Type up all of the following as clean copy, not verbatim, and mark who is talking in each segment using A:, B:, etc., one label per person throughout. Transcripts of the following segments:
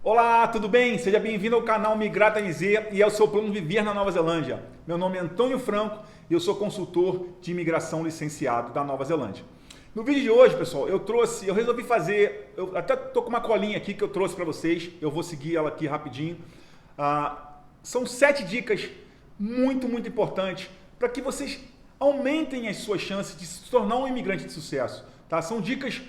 A: Olá, tudo bem? Seja bem-vindo ao canal Migrata NZ e ao seu plano Viver na Nova Zelândia. Meu nome é Antônio Franco e eu sou consultor de imigração licenciado da Nova Zelândia. No vídeo de hoje, pessoal, eu resolvi fazer, eu até tô com uma colinha aqui que eu trouxe para vocês, eu vou seguir ela aqui rapidinho. São 7 dicas muito importantes para que vocês aumentem as suas chances de se tornar um imigrante de sucesso. Tá? São dicas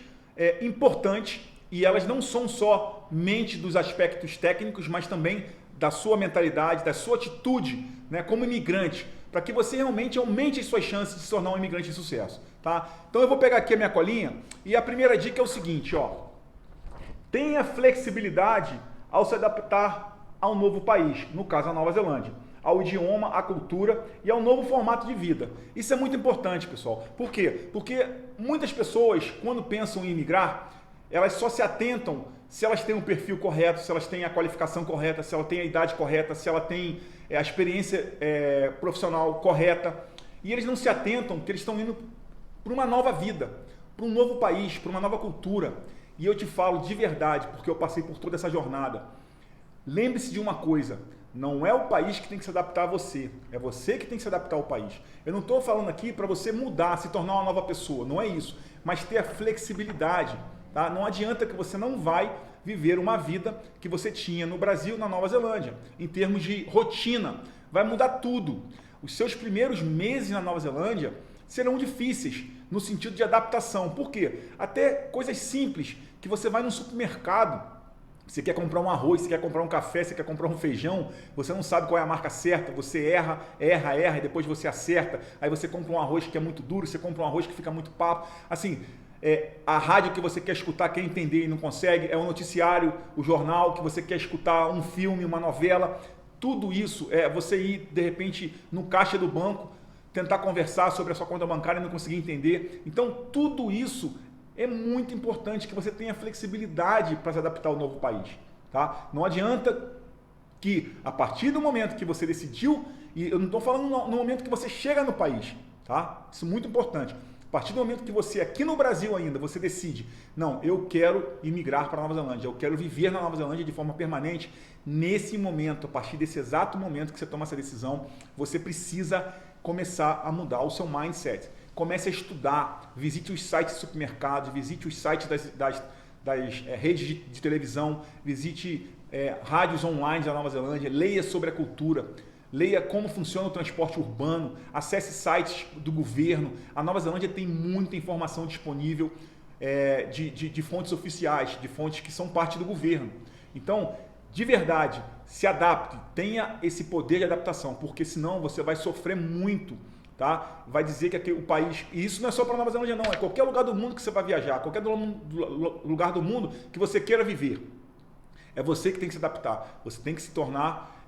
A: importantes e elas não são somente dos aspectos técnicos, mas também da sua mentalidade, da sua atitude, né, como imigrante, para que você realmente aumente as suas chances de se tornar um imigrante de sucesso. Tá? Então eu vou pegar aqui a minha colinha e a primeira dica é o seguinte, ó, tenha flexibilidade ao se adaptar ao novo país, no caso a Nova Zelândia, ao idioma, à cultura e ao novo formato de vida. Isso é muito importante, pessoal. Por quê? Porque muitas pessoas, quando pensam em imigrar, elas só se atentam se elas têm um perfil correto, se elas têm a qualificação correta, se ela tem a idade correta, se ela tem a experiência profissional correta. E eles não se atentam que eles estão indo para uma nova vida, para um novo país, para uma nova cultura. E eu te falo de verdade, porque eu passei por toda essa jornada. Lembre-se de uma coisa, não é o país que tem que se adaptar a você, é você que tem que se adaptar ao país. Eu não estou falando aqui para você mudar, se tornar uma nova pessoa, não é isso, mas ter a flexibilidade. Tá? Não adianta que você não vai viver uma vida que você tinha no Brasil, na Nova Zelândia, em termos de rotina, vai mudar tudo. Os seus primeiros meses na Nova Zelândia serão difíceis no sentido de adaptação. Por quê? Até coisas simples, que você vai no supermercado, você quer comprar um arroz, você quer comprar um café, você quer comprar um feijão, você não sabe qual é a marca certa, você erra, e depois você acerta, aí você compra um arroz que é muito duro, você compra um arroz que fica muito papo, assim, a rádio que você quer escutar, quer entender e não consegue, é o noticiário, o jornal que você quer escutar, um filme, uma novela, tudo isso é você ir, de repente, no caixa do banco, tentar conversar sobre a sua conta bancária e não conseguir entender. Então, tudo isso é muito importante que você tenha flexibilidade para se adaptar ao novo país. Tá? Não adianta que, a partir do momento que você decidiu, e eu não estou falando no momento que você chega no país, tá? Isso é muito importante. A partir do momento que você, aqui no Brasil ainda, você decide, não, eu quero imigrar para a Nova Zelândia, eu quero viver na Nova Zelândia de forma permanente, nesse momento, a partir desse exato momento que você toma essa decisão, você precisa começar a mudar o seu mindset. Comece a estudar, visite os sites de supermercados, visite os sites das redes de televisão, visite rádios online da Nova Zelândia, leia sobre a cultura, leia como funciona o transporte urbano, acesse sites do governo. A Nova Zelândia tem muita informação disponível de fontes oficiais, de fontes que são parte do governo. Então, de verdade, se adapte, tenha esse poder de adaptação, porque senão você vai sofrer muito. Tá? Vai dizer que aqui, o país, e isso não é só para Nova Zelândia não, é qualquer lugar do mundo que você vai viajar, qualquer lugar do mundo que você queira viver. É você que tem que se adaptar, você tem que se tornar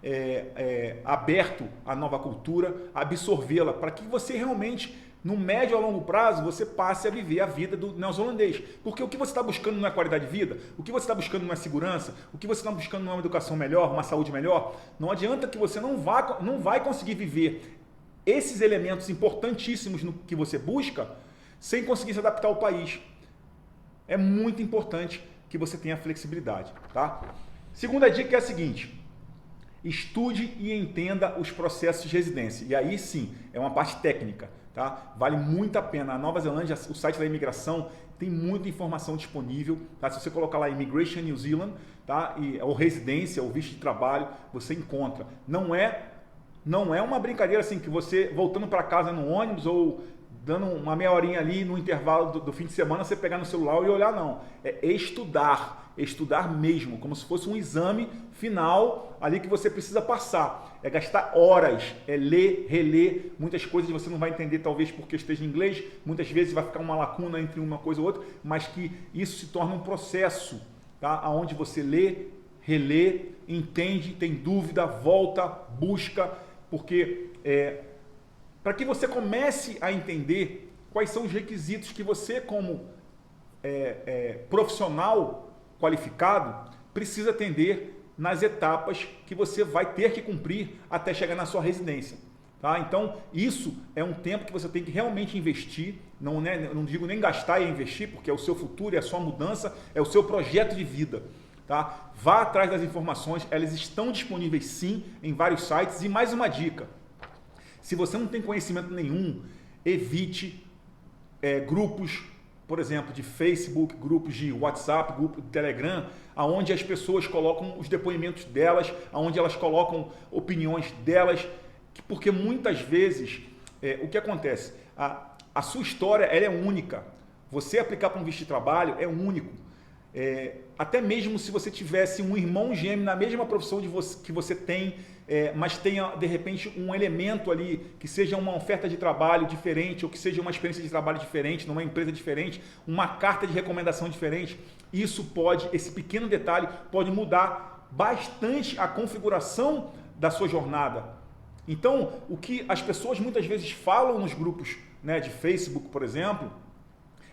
A: aberto à nova cultura, absorvê-la, para que você realmente, no médio a longo prazo, você passe a viver a vida do neozelandês. Porque o que você está buscando não é qualidade de vida, o que você está buscando não é segurança, o que você está buscando não é uma educação melhor, uma saúde melhor. Não adianta que você não vai conseguir viver esses elementos importantíssimos no que você busca, sem conseguir se adaptar ao país. É muito importante que você tenha flexibilidade. Tá? Segunda dica é a seguinte, estude e entenda os processos de residência. E aí sim, é uma parte técnica. Tá? Vale muito a pena. A Nova Zelândia, o site da imigração, tem muita informação disponível. Tá? Se você colocar lá Immigration New Zealand, tá? Ou residência, ou visto de trabalho, você encontra. Não é uma brincadeira assim que você voltando para casa no ônibus ou dando uma meia horinha ali no intervalo do fim de semana, você pegar no celular e olhar, não. É estudar mesmo, como se fosse um exame final ali que você precisa passar. É gastar horas, é ler, reler, muitas coisas você não vai entender talvez porque esteja em inglês, muitas vezes vai ficar uma lacuna entre uma coisa ou outra, mas que isso se torna um processo, tá? Onde você lê, relê, entende, tem dúvida, volta, busca, porque para que você comece a entender quais são os requisitos que você, como profissional qualificado, precisa atender nas etapas que você vai ter que cumprir até chegar na sua residência. Tá? Então, isso é um tempo que você tem que realmente investir, não digo nem gastar e investir, porque é o seu futuro, é a sua mudança, é o seu projeto de vida. tá? Vá atrás das informações, elas estão disponíveis sim em vários sites. E mais uma dica, se você não tem conhecimento nenhum, evite grupos, por exemplo, de Facebook, grupos de WhatsApp, grupo de Telegram, onde as pessoas colocam os depoimentos delas, onde elas colocam opiniões delas, porque muitas vezes o que acontece? A sua história ela é única. Você aplicar para um visto de trabalho é único. Até mesmo se você tivesse um irmão gêmeo na mesma profissão que você tem, mas tenha de repente um elemento ali que seja uma oferta de trabalho diferente ou que seja uma experiência de trabalho diferente, numa empresa diferente, uma carta de recomendação diferente, esse pequeno detalhe pode mudar bastante a configuração da sua jornada. Então, o que as pessoas muitas vezes falam nos grupos, né, de Facebook, por exemplo,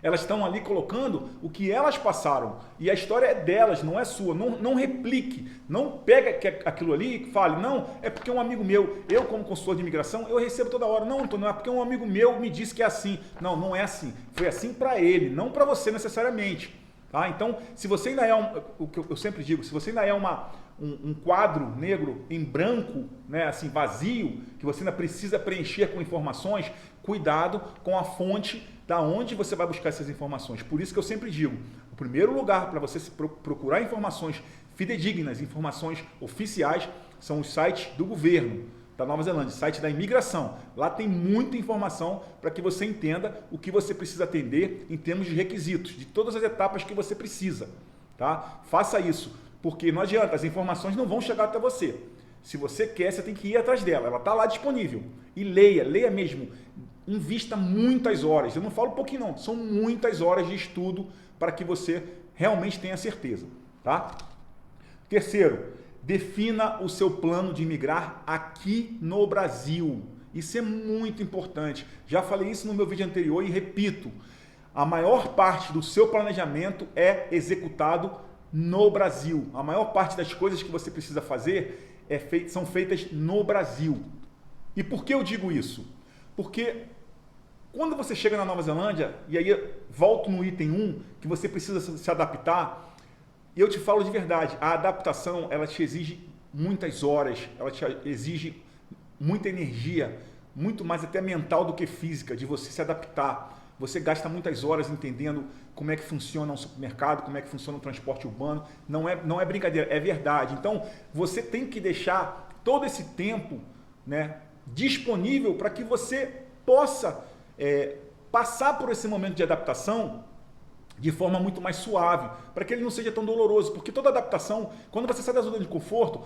A: elas estão ali colocando o que elas passaram. E a história é delas, não é sua. Não replique. Não pega aquilo ali e fale, não, é porque um amigo meu, eu como consultor de imigração, eu recebo toda hora. Não, Antônio, é porque um amigo meu me disse que é assim. Não, não é assim. Foi assim para ele, não para você necessariamente. Tá? Então, se você ainda é, o que eu sempre digo, se você ainda é um quadro negro em branco, né, assim, vazio, que você ainda precisa preencher com informações, cuidado com a fonte da onde você vai buscar essas informações. Por isso que eu sempre digo, o primeiro lugar para você procurar informações fidedignas, informações oficiais, são os sites do governo da Nova Zelândia, site da imigração. Lá tem muita informação para que você entenda o que você precisa atender em termos de requisitos, de todas as etapas que você precisa. Tá? Faça isso, porque não adianta, as informações não vão chegar até você. Se você quer, você tem que ir atrás dela, ela está lá disponível. E leia mesmo. Invista muitas horas, eu não falo pouquinho não, são muitas horas de estudo para que você realmente tenha certeza. Tá? Terceiro, defina o seu plano de imigrar aqui no Brasil. Isso é muito importante. Já falei isso no meu vídeo anterior e repito. A maior parte do seu planejamento é executado no Brasil. A maior parte das coisas que você precisa fazer são feitas no Brasil. E por que eu digo isso? Porque quando você chega na Nova Zelândia, e aí volto no item 1, que você precisa se adaptar, e eu te falo de verdade, a adaptação ela te exige muitas horas, ela te exige muita energia, muito mais até mental do que física, de você se adaptar. Você gasta muitas horas entendendo como é que funciona um supermercado, como é que funciona o transporte urbano. Não é brincadeira, é verdade. Então, você tem que deixar todo esse tempo, né, disponível para que você possa passar por esse momento de adaptação de forma muito mais suave, para que ele não seja tão doloroso, porque toda adaptação, quando você sai da zona de conforto,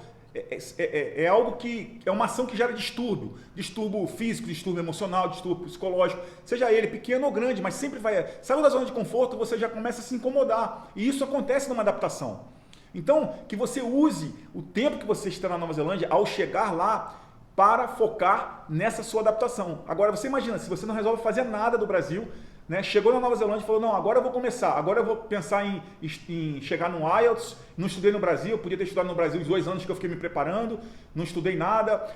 A: é algo que é uma ação que gera distúrbio físico, distúrbio emocional, distúrbio psicológico, seja ele pequeno ou grande, mas sempre saiu da zona de conforto, você já começa a se incomodar, e isso acontece numa adaptação. Então, que você use o tempo que você está na Nova Zelândia ao chegar lá para focar nessa sua adaptação. Agora, você imagina, se você não resolve fazer nada do Brasil, né, chegou na Nova Zelândia e falou, não, agora eu vou começar, agora eu vou pensar em chegar no IELTS, não estudei no Brasil, eu podia ter estudado no Brasil os 2 anos que eu fiquei me preparando, não estudei nada,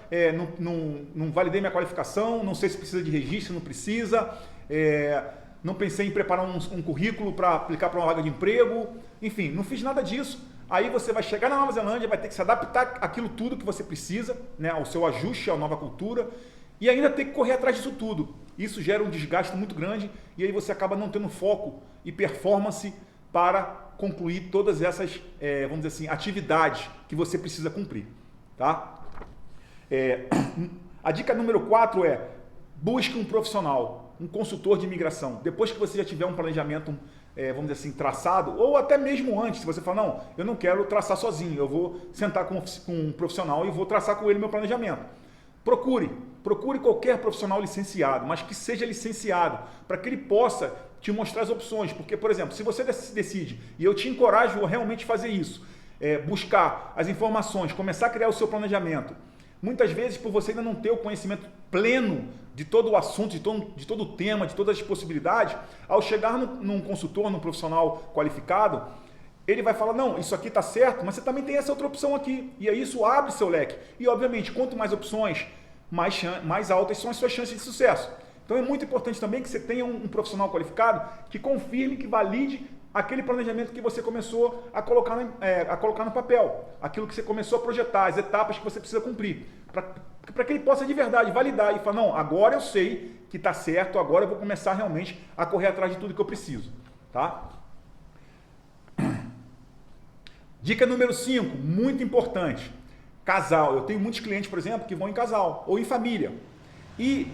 A: não validei minha qualificação, não sei se precisa de registro, não precisa, não pensei em preparar um currículo para aplicar para uma vaga de emprego, enfim, não fiz nada disso. Aí você vai chegar na Nova Zelândia, vai ter que se adaptar àquilo tudo que você precisa, né, ao seu ajuste, à nova cultura, e ainda ter que correr atrás disso tudo. Isso gera um desgaste muito grande e aí você acaba não tendo foco e performance para concluir todas essas, vamos dizer assim, atividades que você precisa cumprir. Tá? A dica número 4 é: busque um profissional, um consultor de imigração. Depois que você já tiver um planejamento, vamos dizer assim, traçado, ou até mesmo antes, se você falar, não, eu não quero traçar sozinho, eu vou sentar com um profissional e vou traçar com ele meu planejamento. Procure qualquer profissional licenciado, mas que seja licenciado, para que ele possa te mostrar as opções. Porque, por exemplo, se você decide, e eu te encorajo a realmente fazer isso, buscar as informações, começar a criar o seu planejamento, muitas vezes, por você ainda não ter o conhecimento pleno de todo o assunto, de todo o tema, de todas as possibilidades, ao chegar num consultor, num profissional qualificado, ele vai falar, não, isso aqui está certo, mas você também tem essa outra opção aqui. E aí isso abre seu leque. E, obviamente, quanto mais opções, mais altas são as suas chances de sucesso. Então é muito importante também que você tenha um profissional qualificado que confirme, que valide aquele planejamento que você começou a colocar no papel, aquilo que você começou a projetar, as etapas que você precisa cumprir, para que ele possa de verdade validar e falar, não, agora eu sei que está certo, agora eu vou começar realmente a correr atrás de tudo que eu preciso. Tá? Dica número 5, muito importante, casal. Eu tenho muitos clientes, por exemplo, que vão em casal ou em família. E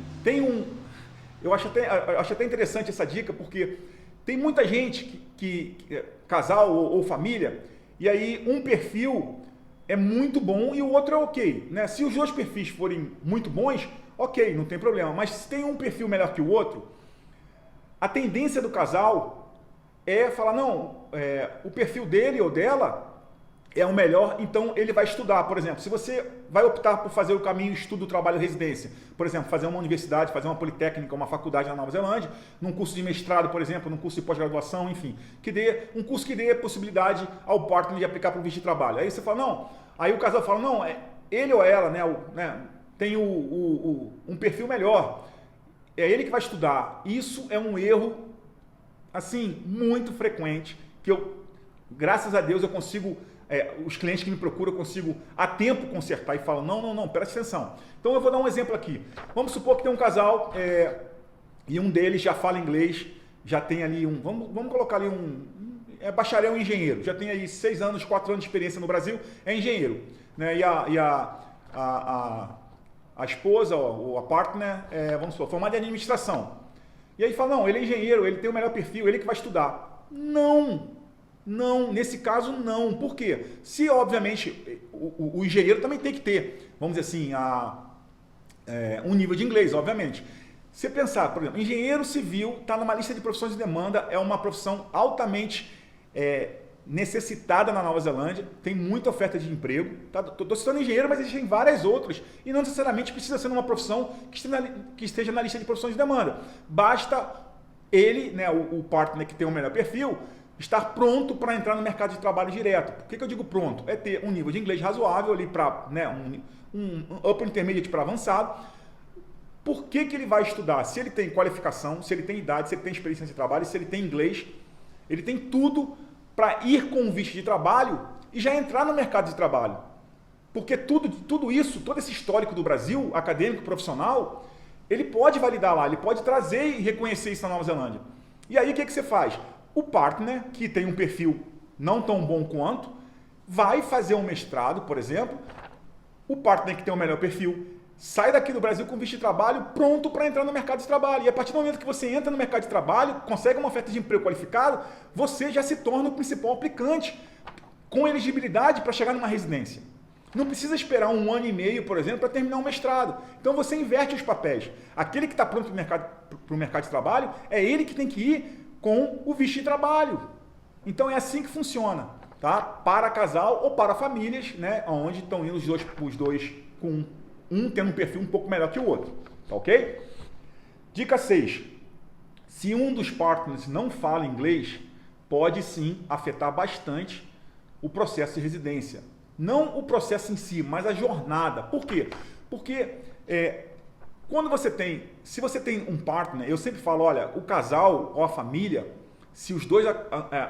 A: eu acho até interessante essa dica, porque tem muita gente que casal ou família, e aí um perfil é muito bom e o outro é ok. Né? Se os dois perfis forem muito bons, ok, não tem problema. Mas se tem um perfil melhor que o outro, a tendência do casal é falar, não, o perfil dele ou dela é o melhor, então ele vai estudar. Por exemplo, se você vai optar por fazer o caminho estudo, trabalho, residência, por exemplo, fazer uma universidade, fazer uma politécnica, uma faculdade na Nova Zelândia, num curso de mestrado, por exemplo, num curso de pós-graduação, enfim, um curso que dê possibilidade ao partner de aplicar para o visto de trabalho. Aí você fala, não, aí o casal fala, não, ele ou ela, tem um perfil melhor, é ele que vai estudar. Isso é um erro, assim, muito frequente, que graças a Deus, eu consigo... os clientes que me procuram, eu consigo a tempo consertar e falam, não, presta atenção. Então eu vou dar um exemplo aqui. Vamos supor que tem um casal e um deles já fala inglês, já tem ali vamos colocar ali bacharel em engenheiro, já tem aí 6 anos, 4 anos de experiência no Brasil, é engenheiro. Né? E a esposa ou a partner, vamos supor, formada em administração. E aí fala, não, ele é engenheiro, ele tem o melhor perfil, ele que vai estudar. Não, nesse caso não. Por quê? Se, obviamente, o engenheiro também tem que ter, vamos dizer assim, um nível de inglês, obviamente. Se pensar, por exemplo, engenheiro civil está numa lista de profissões de demanda, é uma profissão altamente necessitada na Nova Zelândia, tem muita oferta de emprego. Estou citando engenheiro, mas existem várias outras, e não necessariamente precisa ser uma profissão que esteja na lista de profissões de demanda. Basta ele, né, o partner que tem o melhor perfil, estar pronto para entrar no mercado de trabalho direto. Por que eu digo pronto? É ter um nível de inglês razoável ali para um upper intermediate para avançado. Por que ele vai estudar? Se ele tem qualificação, se ele tem idade, se ele tem experiência de trabalho, se ele tem inglês, ele tem tudo para ir com o visto de trabalho e já entrar no mercado de trabalho. Porque tudo isso, todo esse histórico do Brasil, acadêmico, profissional, ele pode validar lá, ele pode trazer e reconhecer isso na Nova Zelândia. E aí o que você faz? O partner, que tem um perfil não tão bom quanto, vai fazer um mestrado, por exemplo. O partner que tem o melhor perfil sai daqui do Brasil com visto de trabalho pronto para entrar no mercado de trabalho. E a partir do momento que você entra no mercado de trabalho, consegue uma oferta de emprego qualificado, você já se torna o principal aplicante com elegibilidade para chegar numa residência. Não precisa esperar 1 ano e meio, por exemplo, para terminar um mestrado. Então você inverte os papéis. Aquele que está pronto para o mercado de trabalho, é ele que tem que ir com o visto de trabalho. Então é assim que funciona, tá? Para casal ou para famílias, né? Onde estão indo os dois com um tendo um perfil um pouco melhor que o outro, tá ok? Dica 6. Se um dos partners não fala inglês, pode sim afetar bastante o processo de residência. Não o processo em si, mas a jornada. Por quê? Porque se você tem um partner, eu sempre falo, olha, o casal ou a família, se os dois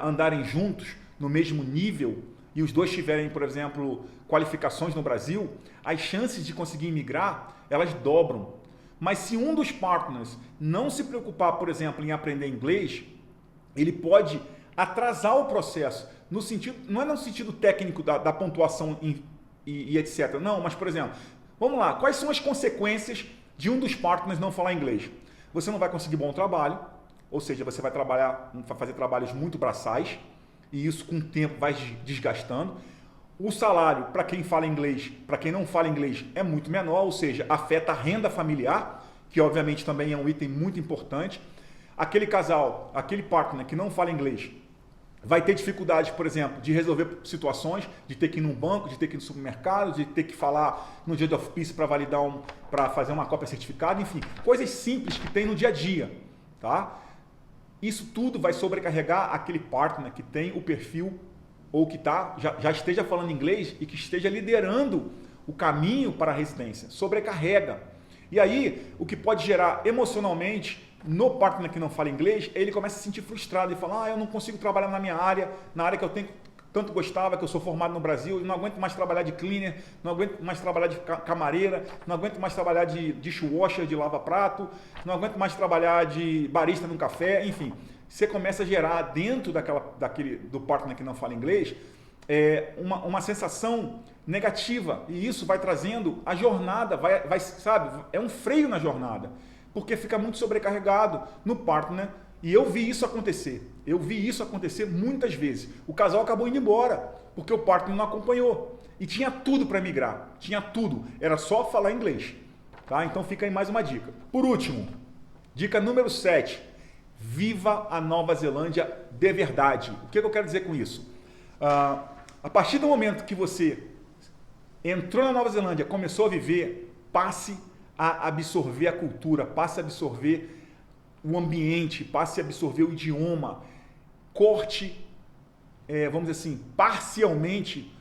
A: andarem juntos no mesmo nível e os dois tiverem, por exemplo, qualificações no Brasil, as chances de conseguir imigrar, elas dobram. Mas se um dos partners não se preocupar, por exemplo, em aprender inglês, ele pode atrasar o processo, não é no sentido técnico da pontuação e etc. Não, mas, por exemplo, vamos lá, quais são as consequências de um dos partners não falar inglês? Você não vai conseguir bom trabalho, ou seja, você vai fazer trabalhos muito braçais, e isso com o tempo vai desgastando. O salário, para quem fala inglês, para quem não fala inglês, é muito menor, ou seja, afeta a renda familiar, que obviamente também é um item muito importante. Aquele casal, aquele partner que não fala inglês, vai ter dificuldade, por exemplo, de resolver situações, de ter que ir num banco, de ter que ir no supermercado, de ter que falar no dia of peace para fazer uma cópia certificada, enfim, coisas simples que tem no dia a dia, tá? Isso tudo vai sobrecarregar aquele partner que tem o perfil ou que já esteja falando inglês e que esteja liderando o caminho para a residência. Sobrecarrega. E aí, o que pode gerar emocionalmente no partner que não fala inglês, ele começa a se sentir frustrado e fala, eu não consigo trabalhar na minha área, na área que eu tanto gostava, que eu sou formado no Brasil, não aguento mais trabalhar de cleaner, não aguento mais trabalhar de camareira, não aguento mais trabalhar de dishwasher, de lava-prato, não aguento mais trabalhar de barista num café, enfim. Você começa a gerar dentro do partner que não fala inglês uma sensação negativa, e isso vai trazendo a jornada, sabe, é um freio na jornada, porque fica muito sobrecarregado no partner. E eu vi isso acontecer muitas vezes. O casal acabou indo embora, porque o partner não acompanhou. E tinha tudo para migrar, tinha tudo. Era só falar inglês. Tá? Então fica aí mais uma dica. Por último, dica número 7. Viva a Nova Zelândia de verdade. O que eu quero dizer com isso? A partir do momento que você entrou na Nova Zelândia, começou a viver, passe a absorver a cultura, passe a absorver o ambiente, passe a absorver o idioma, corte, vamos dizer assim, parcialmente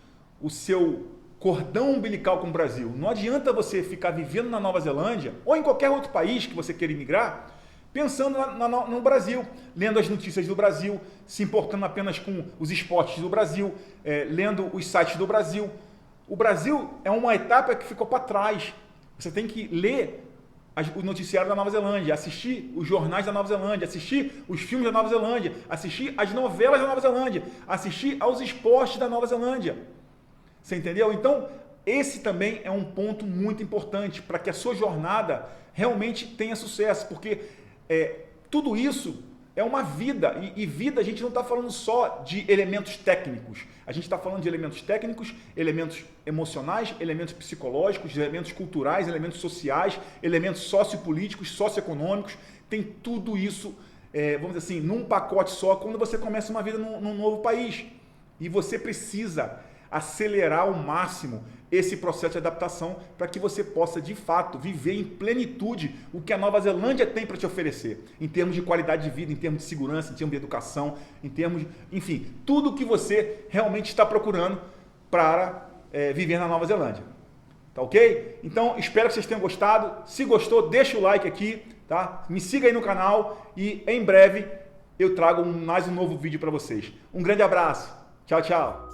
A: o seu cordão umbilical com o Brasil. Não adianta você ficar vivendo na Nova Zelândia ou em qualquer outro país que você queira imigrar, pensando no Brasil, lendo as notícias do Brasil, se importando apenas com os esportes do Brasil, lendo os sites do Brasil. O Brasil é uma etapa que ficou para trás. Você tem que ler o noticiário da Nova Zelândia, assistir os jornais da Nova Zelândia, assistir os filmes da Nova Zelândia, assistir as novelas da Nova Zelândia, assistir aos esportes da Nova Zelândia. Você entendeu? Então, esse também é um ponto muito importante para que a sua jornada realmente tenha sucesso, porque tudo isso é uma vida, e vida a gente não está falando só de elementos técnicos, a gente está falando de elementos técnicos, elementos emocionais, elementos psicológicos, elementos culturais, elementos sociais, elementos sociopolíticos, socioeconômicos, tem tudo isso, vamos dizer assim, num pacote só, quando você começa uma vida num novo país. E você precisa acelerar ao máximo esse processo de adaptação para que você possa, de fato, viver em plenitude o que a Nova Zelândia tem para te oferecer, em termos de qualidade de vida, em termos de segurança, em termos de educação, em termos de, enfim, tudo o que você realmente está procurando para viver na Nova Zelândia. Tá ok? Então, espero que vocês tenham gostado. Se gostou, deixa o like aqui, tá? Me siga aí no canal e em breve eu trago mais um novo vídeo para vocês. Um grande abraço. Tchau, tchau.